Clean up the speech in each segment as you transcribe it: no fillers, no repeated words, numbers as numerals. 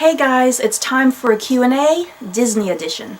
Hey guys, it's time for a Q&A, Disney edition.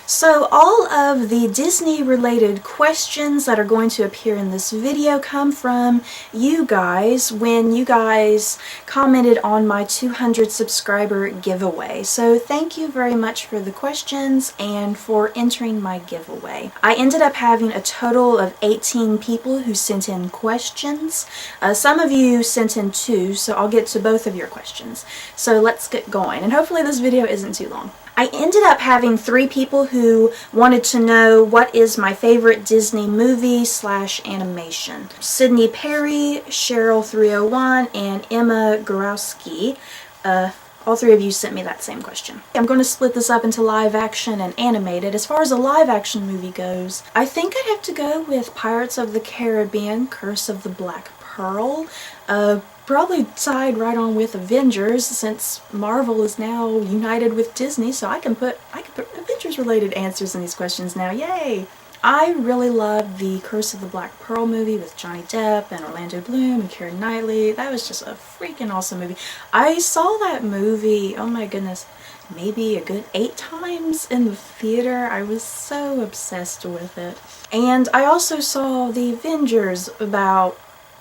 So all of the Disney related questions that are going to appear in this video come from you guys when you guys commented on my 200 subscriber giveaway. So thank you very much for the questions and for entering my giveaway. I ended up having a total of 18 people who sent in questions. Some of you sent in 2, so I'll get to both of your questions. So let's get going, and hopefully this video isn't too long. I ended up having 3 people who wanted to know what is my favorite Disney movie / animation. Sydney Perry, Cheryl301, and Emma Gorowski. All 3 of you sent me that same question. I'm going to split this up into live action and animated. As far as a live action movie goes, I think I'd have to go with Pirates of the Caribbean, Curse of the Black Pearl. Probably tied right on with Avengers, since Marvel is now united with Disney, so I can put Avengers related answers in these questions now. Yay! I really love the Curse of the Black Pearl movie with Johnny Depp and Orlando Bloom and Keira Knightley. That was just a freaking awesome movie. I saw that movie, oh my goodness, maybe a good 8 times in the theater. I was so obsessed with it. And I also saw the Avengers about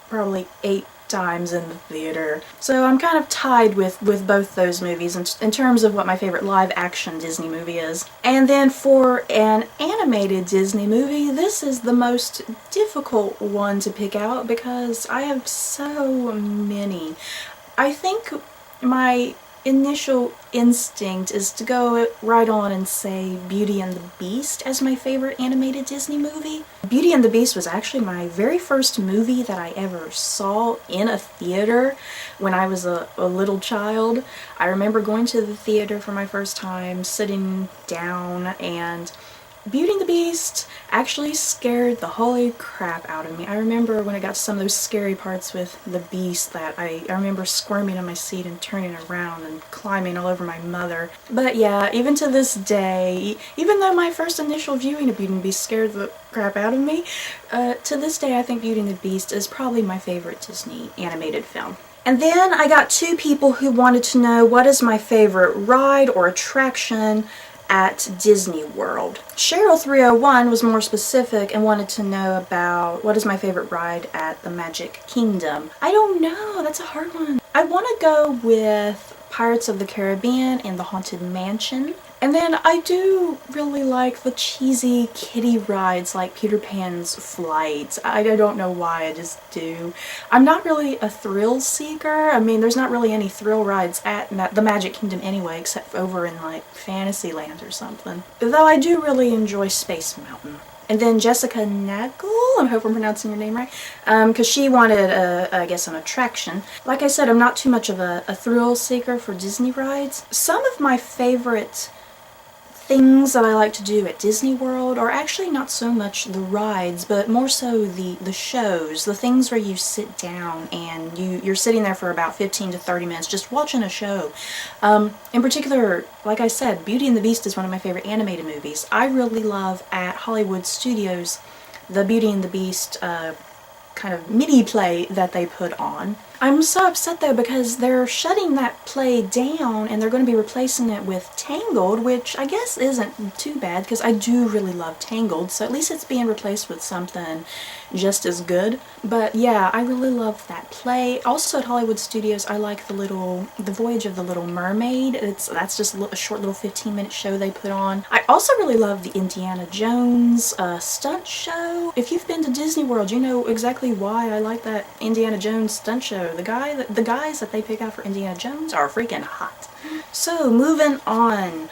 probably 8 times in the theater. So I'm kind of tied with both those movies in terms of what my favorite live action Disney movie is. And then for an animated Disney movie, this is the most difficult one to pick out because I have so many. I think my initial instinct is to go right on and say Beauty and the Beast as my favorite animated Disney movie. Beauty and the Beast was actually my very first movie that I ever saw in a theater when I was a little child. I remember going to the theater for my first time, sitting down, and Beauty and the Beast actually scared the holy crap out of me. I remember when I got to some of those scary parts with the Beast that I remember squirming in my seat and turning around and climbing all over my mother. But yeah, even to this day, even though my first initial viewing of Beauty and the Beast scared the crap out of me, to this day I think Beauty and the Beast is probably my favorite Disney animated film. And then I got 2 people who wanted to know what is my favorite ride or attraction at Disney World. Cheryl301 was more specific and wanted to know about what is my favorite ride at the Magic Kingdom. I don't know, that's a hard one. I want to go with Pirates of the Caribbean and the Haunted Mansion. And then I do really like the cheesy kiddie rides like Peter Pan's Flight. I don't know why, I just do. I'm not really a thrill seeker. I mean, there's not really any thrill rides at the Magic Kingdom anyway, except over in like Fantasyland or something. Though I do really enjoy Space Mountain. And then Jessica Nagel, I hope I'm pronouncing your name right, because she wanted, I guess, an attraction. Like I said, I'm not too much of a thrill seeker for Disney rides. Some of my favorite things that I like to do at Disney World are actually not so much the rides, but more so the shows, the things where you sit down and you're sitting there for about 15 to 30 minutes just watching a show. In particular, like I said, Beauty and the Beast is one of my favorite animated movies. I really love at Hollywood Studios the Beauty and the Beast kind of mini play that they put on. I'm so upset though because they're shutting that play down and they're going to be replacing it with Tangled, which I guess isn't too bad because I do really love Tangled, so at least it's being replaced with something just as good. But yeah, I really love that play. Also at Hollywood Studios, I like the Voyage of the Little Mermaid. That's just a short little 15-minute show they put on. I also really love the Indiana Jones stunt show. If you've been to Disney World, you know exactly why I like that Indiana Jones stunt show. The guys that they pick out for Indiana Jones are freaking hot. So moving on,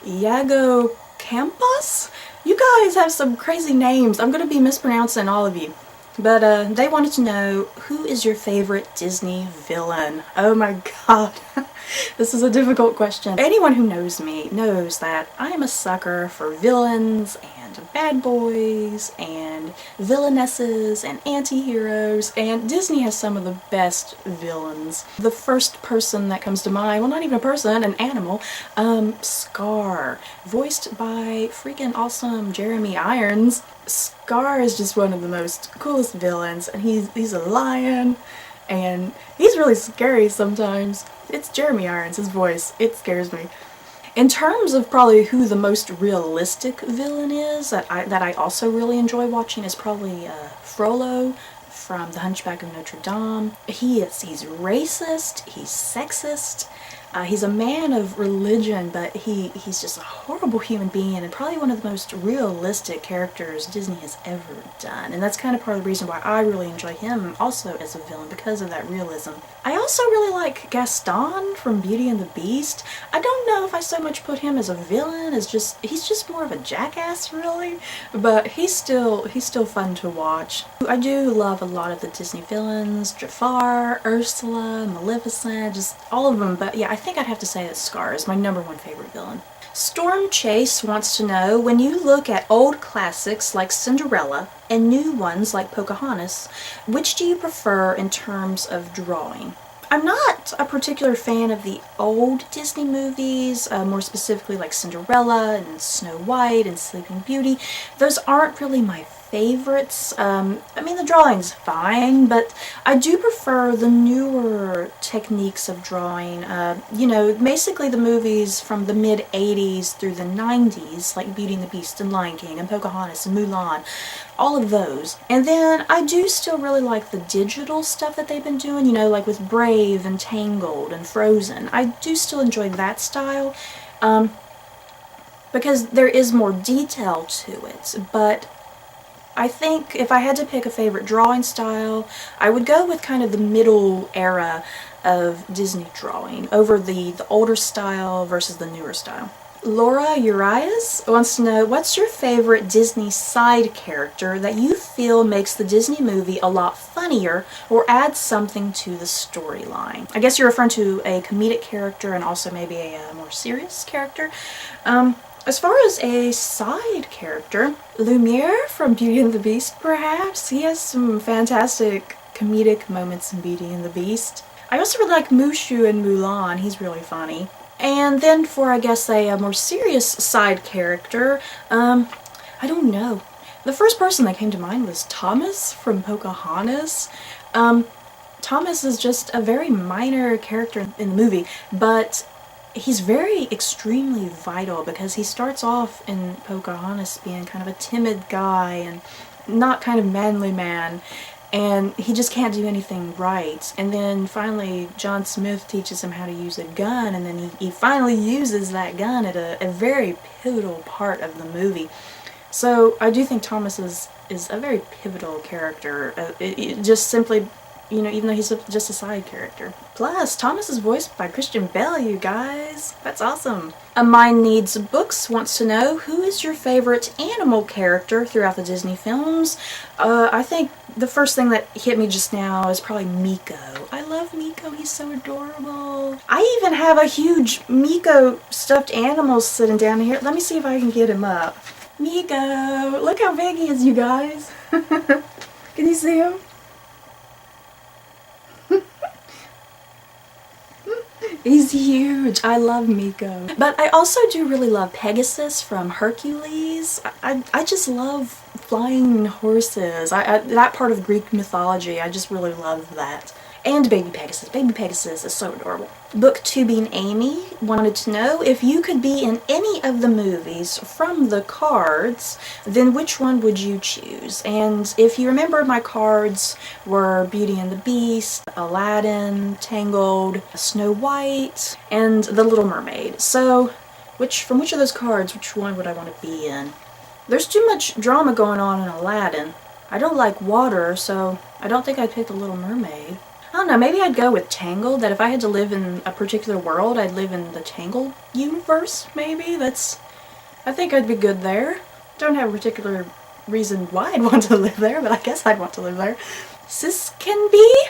Iago Campos? You guys have some crazy names. I'm going to be mispronouncing all of you. But they wanted to know, who is your favorite Disney villain? Oh my god. This is a difficult question. Anyone who knows me knows that I am a sucker for villains and and bad boys and villainesses and anti-heroes, and Disney has some of the best villains. The first person that comes to mind, well, not even a person, an animal, Scar, voiced by freaking awesome Jeremy Irons. Scar is just one of the most coolest villains, and he's a lion, and he's really scary sometimes. It's Jeremy Irons, his voice, it scares me. In terms of probably who the most realistic villain is, that I also really enjoy watching, is probably Frollo from The Hunchback of Notre Dame. He's racist, he's sexist, he's a man of religion, but he's just a horrible human being, and probably one of the most realistic characters Disney has ever done. And that's kind of part of the reason why I really enjoy him also as a villain, because of that realism. I also really like Gaston from Beauty and the Beast. I don't know if I so much put him as a villain, as he's just more of a jackass, really, but he's still fun to watch. I do love a lot of the Disney villains, Jafar, Ursula, Maleficent, just all of them, but yeah, I think I'd have to say that Scar is my #1 favorite villain. Storm Chase wants to know, when you look at old classics like Cinderella and new ones like Pocahontas, which do you prefer in terms of drawing? I'm not a particular fan of the old Disney movies, more specifically like Cinderella and Snow White and Sleeping Beauty. Those aren't really my favorites. I mean, the drawing's fine, but I do prefer the newer techniques of drawing. You know, basically the movies from the mid-80s through the 90s, like Beauty and the Beast and Lion King and Pocahontas and Mulan, all of those. And then I do still really like the digital stuff that they've been doing, you know, like with Brave and Tangled and Frozen. I do still enjoy that style, because there is more detail to it, but I think if I had to pick a favorite drawing style, I would go with kind of the middle era of Disney drawing over the older style versus the newer style. Laura Urias wants to know, what's your favorite Disney side character that you feel makes the Disney movie a lot funnier or adds something to the storyline? I guess you're referring to a comedic character and also maybe a more serious character. As far as a side character, Lumiere from Beauty and the Beast, perhaps. He has some fantastic comedic moments in Beauty and the Beast. I also really like Mushu in Mulan. He's really funny. And then for, I guess, a more serious side character, I don't know. The first person that came to mind was Thomas from Pocahontas. Thomas is just a very minor character in the movie, but he's very extremely vital, because he starts off in Pocahontas being kind of a timid guy and not kind of manly man, and he just can't do anything right. And then finally John Smith teaches him how to use a gun, and then he finally uses that gun at a very pivotal part of the movie. So I do think Thomas is a very pivotal character, it just simply, you know, even though he's just a side character. Plus, Thomas is voiced by Christian Bale, you guys. That's awesome. A Mind Needs Books wants to know, who is your favorite animal character throughout the Disney films? I think the first thing that hit me just now is probably Meeko. I love Meeko, he's so adorable. I even have a huge Meeko stuffed animal sitting down here. Let me see if I can get him up. Meeko! Look how big he is, you guys. Can you see him? He's huge. I love Meeko. But I also do really love Pegasus from Hercules. I just love flying horses. That part of Greek mythology, I just really love that. And Baby Pegasus. Baby Pegasus is so adorable. Booktubing Amy wanted to know, if you could be in any of the movies from the cards, then which one would you choose? And if you remember, my cards were Beauty and the Beast, Aladdin, Tangled, Snow White, and The Little Mermaid. So, from which of those cards, which one would I want to be in? There's too much drama going on in Aladdin. I don't like water, so I don't think I'd pick The Little Mermaid. I don't know, maybe I'd go with Tangled, that if I had to live in a particular world, I'd live in the Tangled universe, maybe? I think I'd be good there. Don't have a particular reason why I'd want to live there, but I guess I'd want to live there. Sis Can Be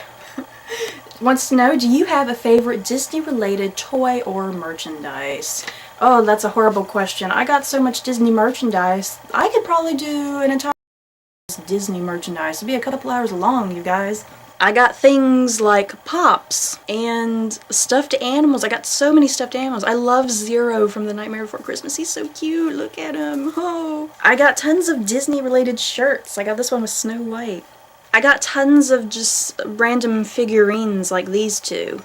wants to know, do you have a favorite Disney-related toy or merchandise? Oh, that's a horrible question. I got so much Disney merchandise. I could probably do an entire Disney merchandise. It'd be a couple hours long, you guys. I got things like Pops and stuffed animals. I got so many stuffed animals. I love Zero from The Nightmare Before Christmas. He's so cute. Look at him. Oh. I got tons of Disney related shirts. I got this one with Snow White. I got tons of just random figurines like these two.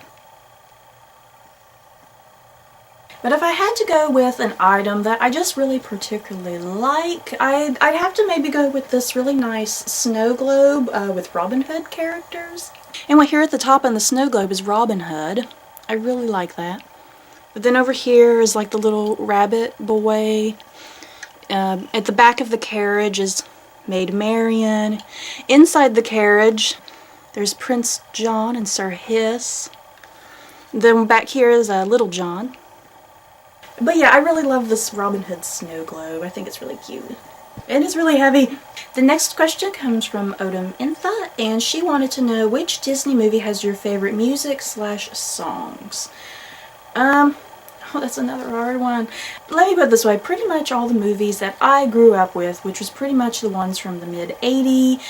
But if I had to go with an item that I just really particularly like, I'd have to maybe go with this really nice snow globe with Robin Hood characters. And what here at the top on the snow globe is Robin Hood. I really like that. But then over here is like the little rabbit boy. At the back of the carriage is Maid Marian. Inside the carriage, there's Prince John and Sir Hiss. Then back here is Little John. But yeah, I really love this Robin Hood snow globe. I think it's really cute. And it's really heavy. The next question comes from Odom Intha, and she wanted to know which Disney movie has your favorite music/songs. Oh, that's another hard one. Let me put it this way. Pretty much all the movies that I grew up with, which was pretty much the ones from the mid-80s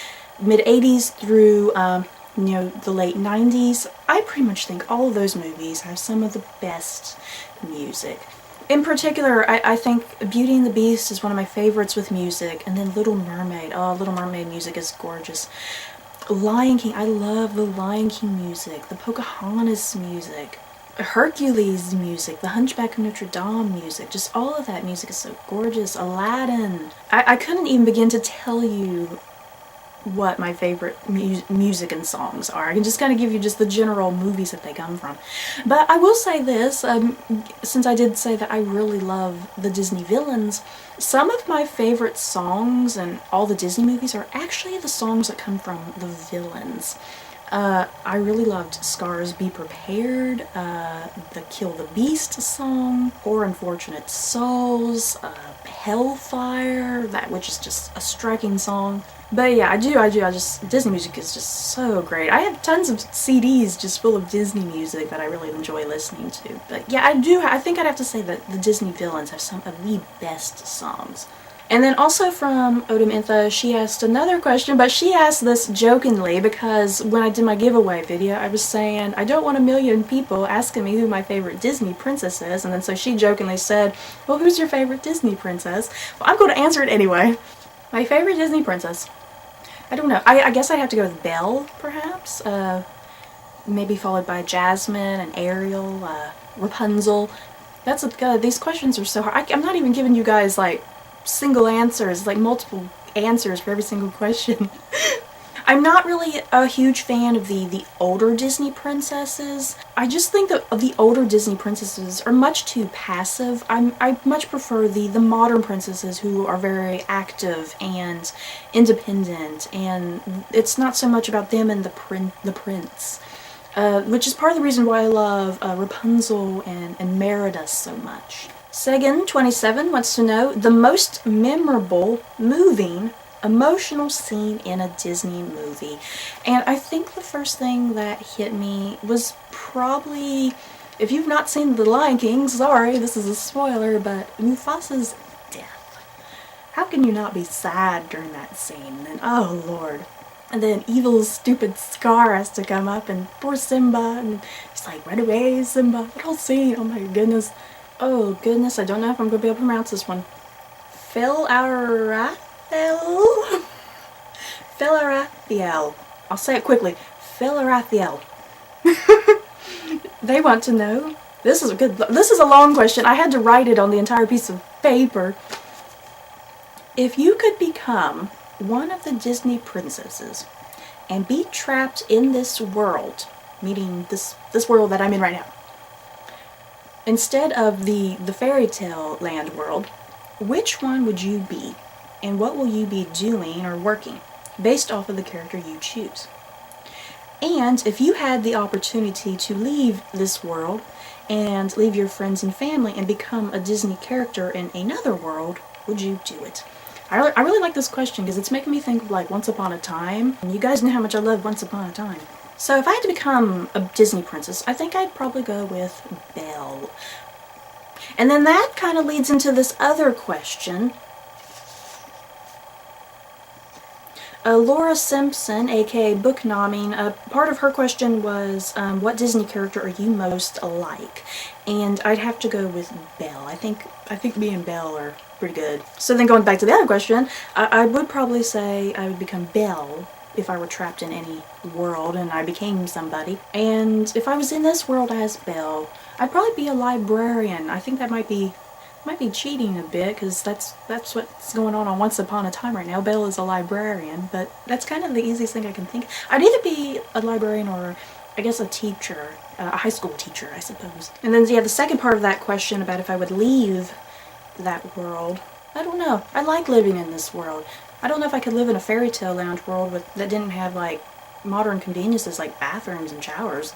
through, the late 90s, I pretty much think all of those movies have some of the best music. In particular, I think Beauty and the Beast is one of my favorites with music, and then Little Mermaid. Oh, Little Mermaid music is gorgeous. Lion King, I love the Lion King music, the Pocahontas music, Hercules music, the Hunchback of Notre Dame music, just all of that music is so gorgeous. Aladdin. I couldn't even begin to tell you what my favorite music and songs are. I can just kind of give you just the general movies that they come from. But I will say this, since I did say that I really love the Disney villains, some of my favorite songs in all the Disney movies are actually the songs that come from the villains. I really loved Scar's Be Prepared, the Kill the Beast song, Poor Unfortunate Souls, Hellfire, which is just a striking song. But yeah, Disney music is just so great. I have tons of CDs just full of Disney music that I really enjoy listening to. But yeah, I think I'd have to say that the Disney villains have some of the best songs. And then also from Odom Intha, she asked another question, but she asked this jokingly because when I did my giveaway video, I was saying, I don't want a million people asking me who my favorite Disney princess is, and then so she jokingly said, well, who's your favorite Disney princess? Well, I'm going to answer it anyway. My favorite Disney princess? I don't know. I guess I'd have to go with Belle, perhaps. Maybe followed by Jasmine and Ariel, Rapunzel. These questions are so hard. I'm not even giving you guys, like, single answers, like multiple answers for every single question. I'm not really a huge fan of the older Disney princesses. I just think that the older Disney princesses are much too passive. I much prefer the modern princesses who are very active and independent, and it's not so much about them and the prince. Which is part of the reason why I love Rapunzel and Merida so much. Segan27 wants to know the most memorable, moving, emotional scene in a Disney movie. And I think the first thing that hit me was probably, if you've not seen The Lion King, sorry, this is a spoiler, but Mufasa's death. How can you not be sad during that scene? And oh lord. And then evil, stupid Scar has to come up and poor Simba, and he's like, run away, Simba. That whole scene, oh my goodness. Oh goodness, I don't know if I'm going to be able to pronounce this one. Philarathiel. I'll say it quickly. Philarathiel. They want to know. This is a long question. I had to write it on the entire piece of paper. If you could become one of the Disney princesses and be trapped in this world, meaning this world that I'm in right now, instead of the fairy tale land world, which one would you be? And what will you be doing or working based off of the character you choose? And if you had the opportunity to leave this world and leave your friends and family and become a Disney character in another world, would you do it? I really like this question because it's making me think of like Once Upon a Time. And you guys know how much I love Once Upon a Time. So if I had to become a Disney princess, I think I'd probably go with Belle. And then that kind of leads into this other question. Laura Simpson, aka Book Nomming, part of her question was, what Disney character are you most alike? And I'd have to go with Belle. I think me and Belle are pretty good. So then going back to the other question, I would probably say I would become Belle if I were trapped in any world and I became somebody. And if I was in this world as Belle, I'd probably be a librarian. I think that might be cheating a bit, because that's what's going on Once Upon a Time right now. Belle is a librarian, but that's kind of the easiest thing I can think. I'd either be a librarian or, I guess, a teacher, a high school teacher, I suppose. And then, yeah, the second part of that question about if I would leave that world, I don't know. I like living in this world. I don't know if I could live in a fairy tale lounge world that didn't have, like, modern conveniences like bathrooms and showers.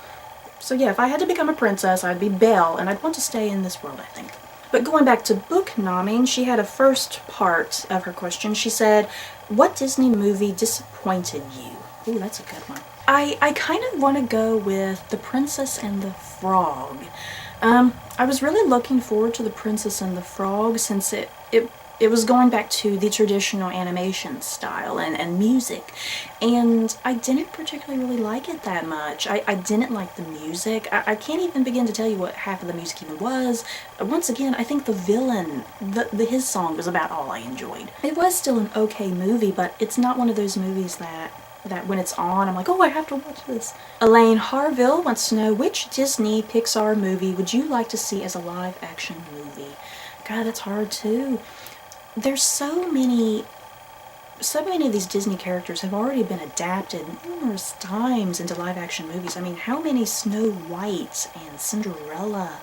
So yeah, if I had to become a princess, I'd be Belle, and I'd want to stay in this world, I think. But going back to Book Nomming, she had a first part of her question. She said, what Disney movie disappointed you? Ooh, that's a good one. I kind of want to go with The Princess and the Frog. I was really looking forward to The Princess and the Frog, since it was going back to the traditional animation style and music, and I didn't particularly really like it that much. I didn't like the music. I can't even begin to tell you what half of the music even was. Once again, I think the villain, his song was about all I enjoyed. It was still an okay movie, but it's not one of those movies that when it's on, I'm like, oh, I have to watch this. Elaine Harville wants to know, which Disney Pixar movie would you like to see as a live-action movie? God, that's hard too. There's so many of these Disney characters have already been adapted numerous times into live-action movies. I mean, how many Snow White and Cinderella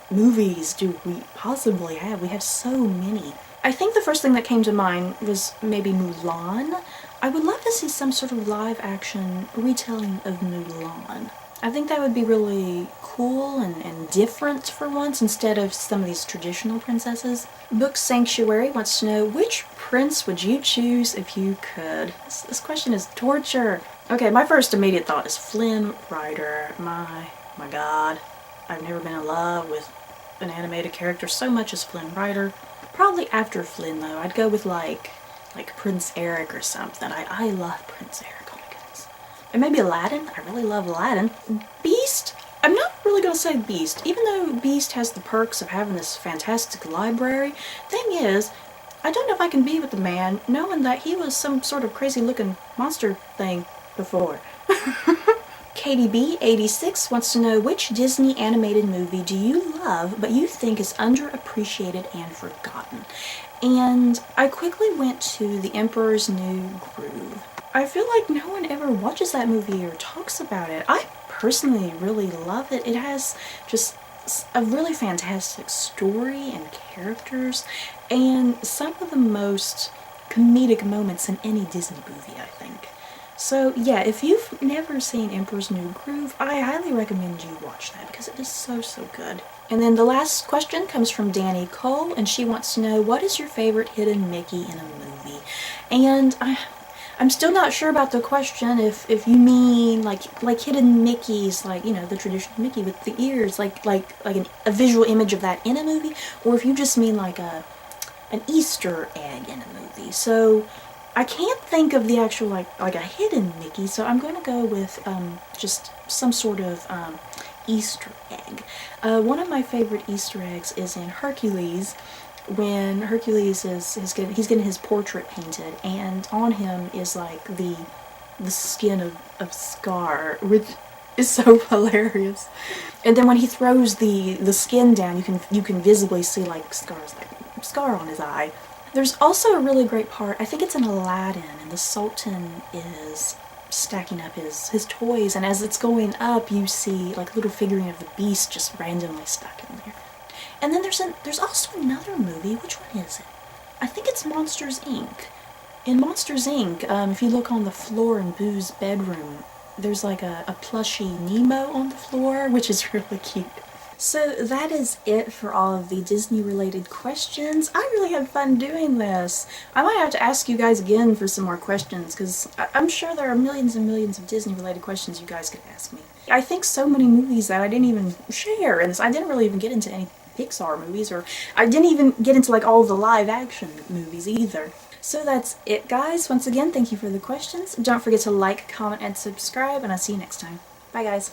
movies do we possibly have? We have so many. I think the first thing that came to mind was maybe Mulan. I would love to see some sort of live-action retelling of Mulan. I think that would be really cool and different for once, instead of some of these traditional princesses. Book Sanctuary wants to know, which prince would you choose if you could? This question is torture. Okay, my first immediate thought is Flynn Rider. My god. I've never been in love with an animated character so much as Flynn Rider. Probably after Flynn, though, I'd go with like Prince Eric or something. I love Prince Eric. And maybe Aladdin. I really love Aladdin. Beast? I'm not really going to say Beast. Even though Beast has the perks of having this fantastic library, thing is, I don't know if I can be with the man knowing that he was some sort of crazy looking monster thing before. Katie B, 86, wants to know, which Disney animated movie do you love but you think is underappreciated and forgotten? And I quickly went to The Emperor's New Groove. I feel like no one ever watches that movie or talks about it. I personally really love it. It has just a really fantastic story and characters, and some of the most comedic moments in any Disney movie, I think. So yeah, if you've never seen Emperor's New Groove, I highly recommend you watch that, because it is so good. And then the last question comes from Danny Cole, and she wants to know, what is your favorite hidden Mickey in a movie? And I'm still not sure about the question, if you mean like hidden Mickeys, like, you know, the traditional Mickey with the ears, like a visual image of that in a movie, or if you just mean like an Easter egg in a movie. So I can't think of the actual like a hidden Mickey, so I'm going to go with just some sort of Easter egg. One of my favorite Easter eggs is in Hercules, when Hercules he's getting his portrait painted, and on him is like the skin of Scar, which is so hilarious. And then when he throws the skin down, you can visibly see like Scar on his eye. There's also a really great part, I think it's in Aladdin, and the Sultan is stacking up his toys, and as it's going up, you see like a little figurine of the Beast just randomly stuck in there. And then there's also another movie. Which one is it? I think it's Monsters, Inc. In Monsters, Inc., if you look on the floor in Boo's bedroom, there's like a plushie Nemo on the floor, which is really cute. So that is it for all of the Disney-related questions. I really had fun doing this. I might have to ask you guys again for some more questions, because I'm sure there are millions and millions of Disney-related questions you guys could ask me. I think so many movies that I didn't even share, and I didn't really even get into any Pixar movies, or I didn't even get into like all the live action movies either. So that's it, guys. Once again, thank you for the questions. Don't forget to like, comment, and subscribe, and I'll see you next time. Bye, guys.